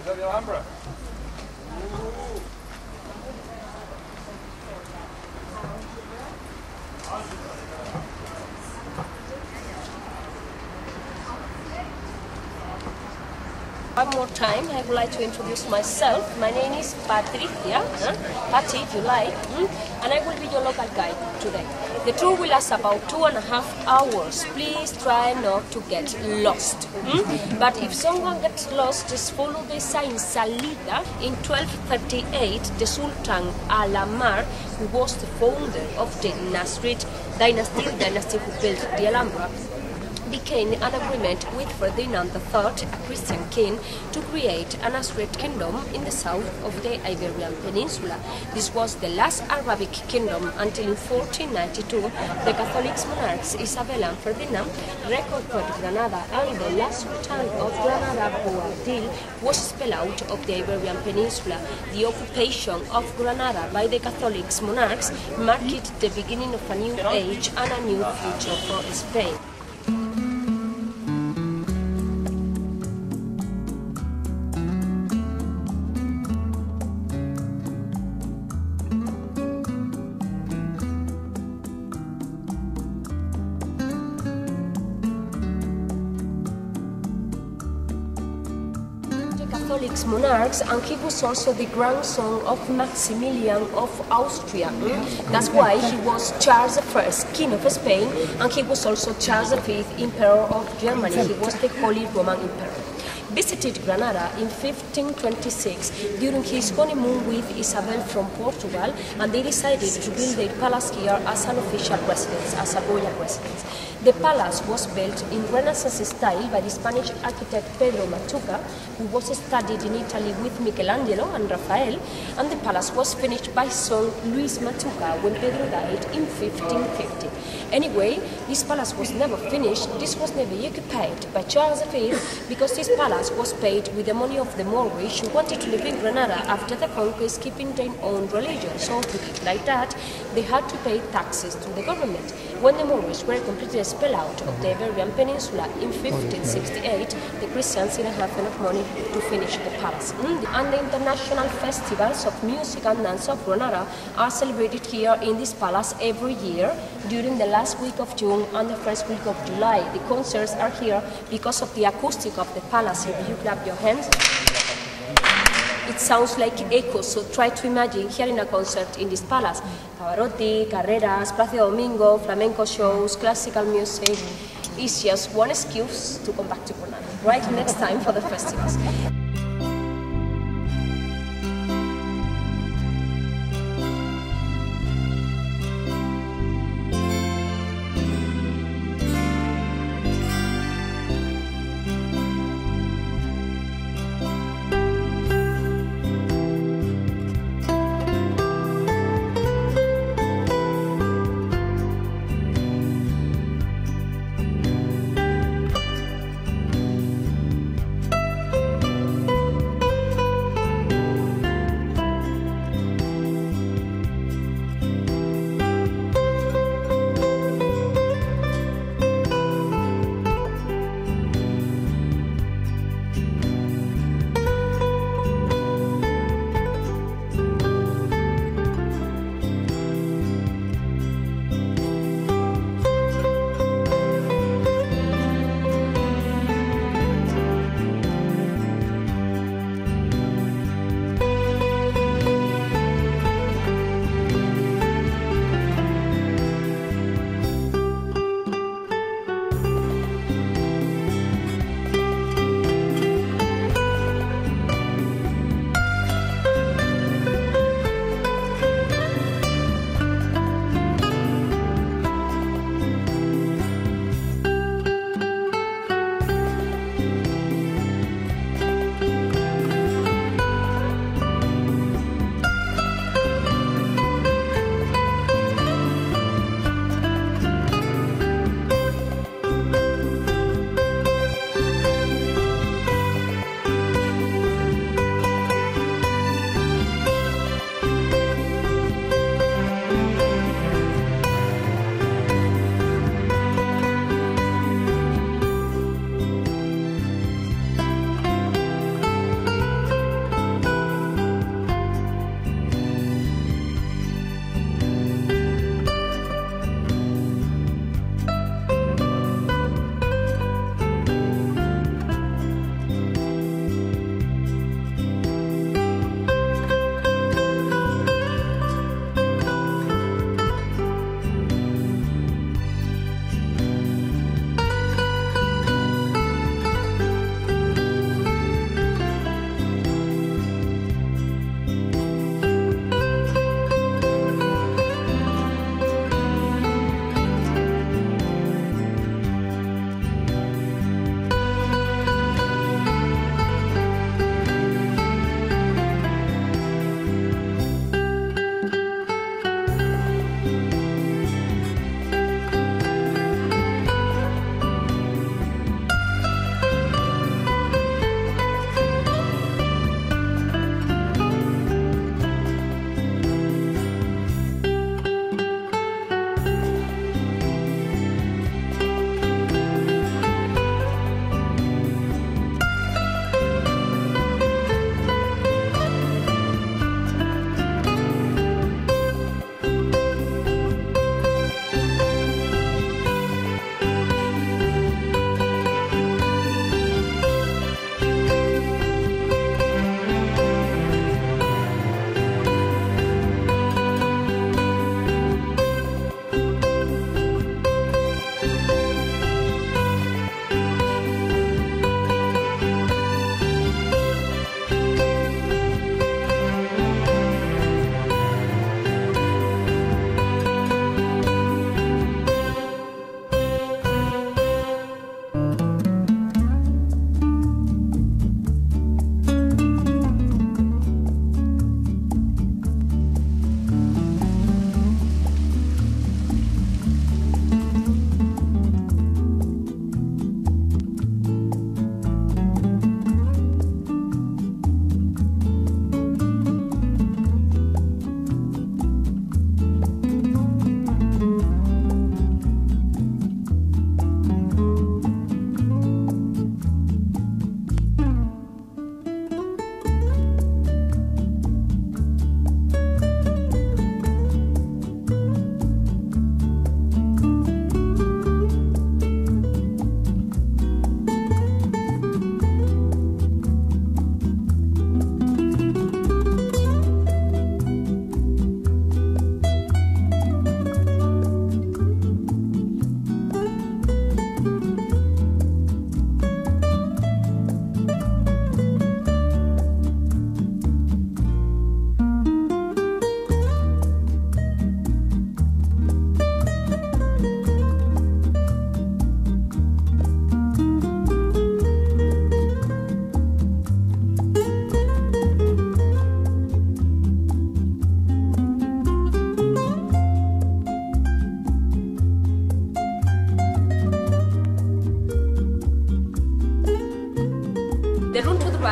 Is that the Alhambra? One more time, I would like to introduce myself. My name is Patricia, Patty if you like, and I will be your local guide today. The tour will last about 2.5 hours. Please try not to get lost. But if someone gets lost, just follow the sign Salida. In 1238, the Sultan al-Ahmar, who was the founder of the Nasrid dynasty who built the Alhambra, became an agreement with Ferdinand III, a Christian king, to create a Nasrid kingdom in the south of the Iberian Peninsula. This was the last Arabic kingdom until in 1492 the Catholic monarchs Isabel and Ferdinand reconquered Granada, and the last Sultan of Granada, Boabdil, was expelled out of the Iberian Peninsula. The occupation of Granada by the Catholic monarchs marked the beginning of a new age and a new future for Spain. Monarchs, and he was also the grandson of Maximilian of Austria. That's why he was Charles I, King of Spain, and he was also Charles V, Emperor of Germany. He was the Holy Roman Emperor. Visited Granada in 1526 during his honeymoon with Isabel from Portugal, and they decided to build their palace here as an official residence, as a royal residence. The palace was built in Renaissance style by the Spanish architect Pedro Machuca, who was studied in Italy with Michelangelo and Raphael, and the palace was finished by son Luis Machuca when Pedro died in 1550. Anyway, this palace was never finished. This was never occupied by Charles V because this palace was paid with the money of the Moorish who wanted to live in Granada after the conquest, keeping their own religion. So to keep like that, they had to pay taxes to the government. When the Moorish were completely expelled out of the Iberian Peninsula in 1568, the Christians didn't have enough money to finish the palace. And the international festivals of music and dance of Granada are celebrated here in this palace every year during the last week of June and the first week of July. The concerts are here because of the acoustic of the palace. If you clap your hands, it sounds like echoes, so try to imagine hearing a concert in this palace. Pavarotti, carreras, Plaza Domingo, flamenco shows, classical music. It's just one excuse to come back to Granada, right? Next time for the festivals.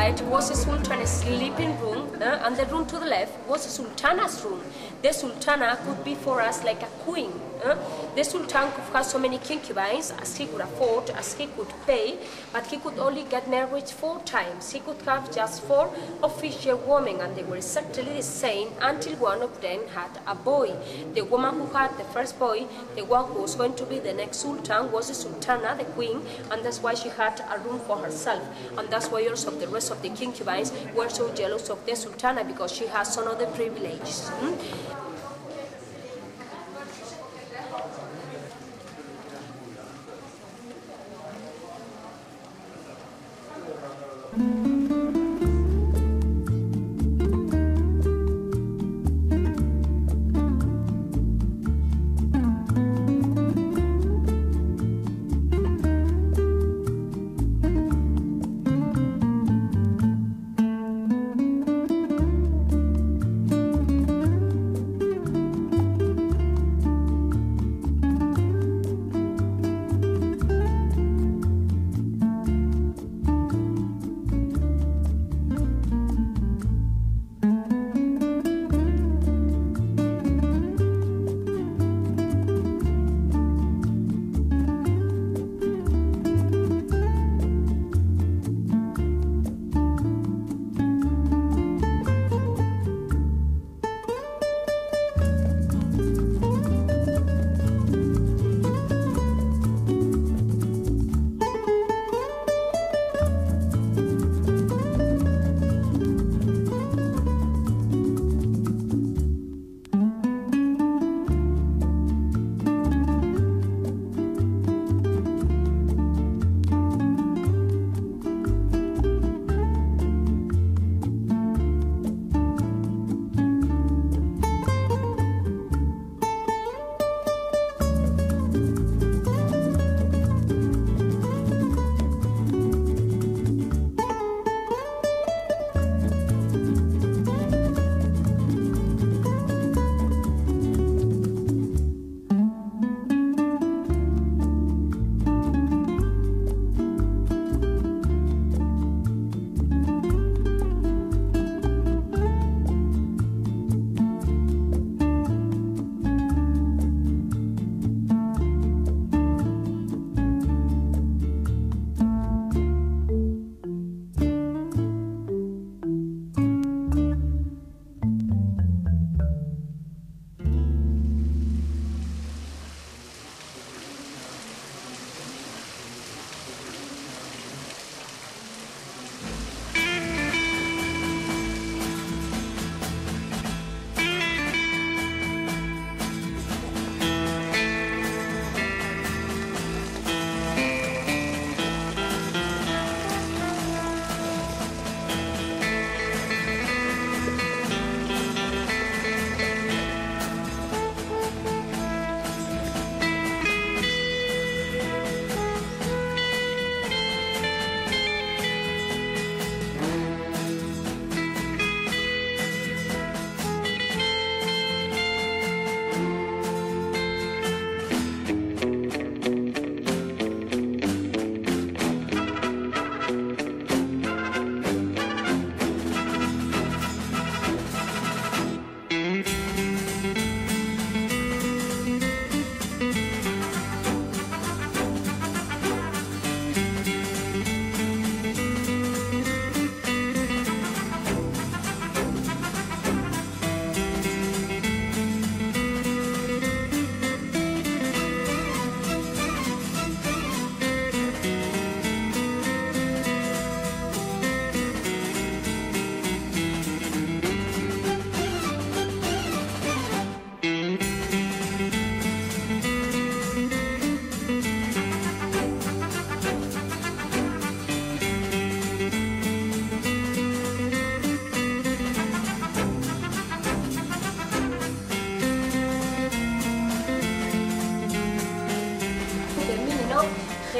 right was a Sultan's sleeping room, and the room to the left was a Sultana's room. The Sultana could be for us like a queen. The Sultan could have so many concubines as he could afford, as he could pay, but he could only get married 4 times. He could have just 4 official women, and they were exactly the same until one of them had a boy. The woman who had the first boy, the one who was going to be the next Sultan, was the Sultana, the queen, and that's why she had a room for herself. And that's why also the rest of the concubines were so jealous of the Sultana, because she has some of the privileges.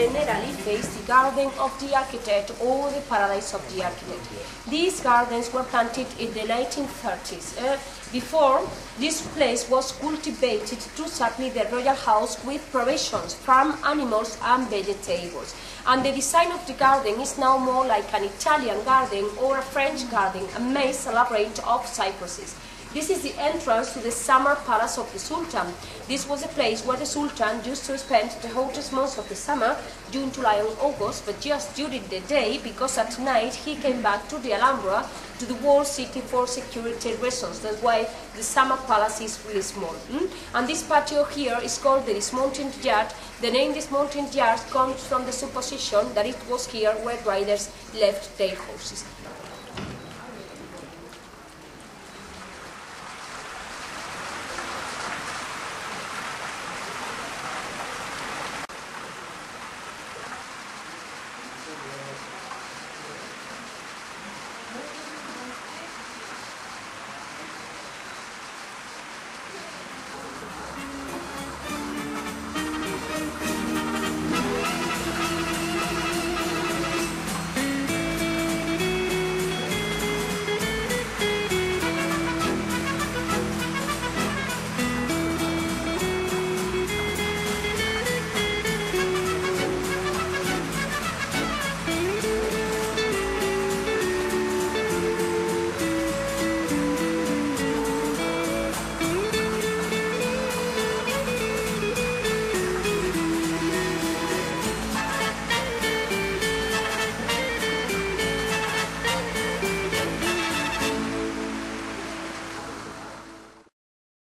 Generalife is the garden of the architect or the paradise of the architect. These gardens were planted in the 1930s. Before, this place was cultivated to supply the royal house with provisions, farm animals and vegetables. And the design of the garden is now more like an Italian garden or a French garden, a maze elaborate of cypresses. This is the entrance to the summer palace of the Sultan. This was a place where the Sultan used to spend the hottest months of the summer, June, July and August, but just during the day, because at night he came back to the Alhambra, to the walled city for security reasons. That's why the summer palace is really small. And this patio here is called the dismounted yard. The name dismounted yard comes from the supposition that it was here where riders left their horses.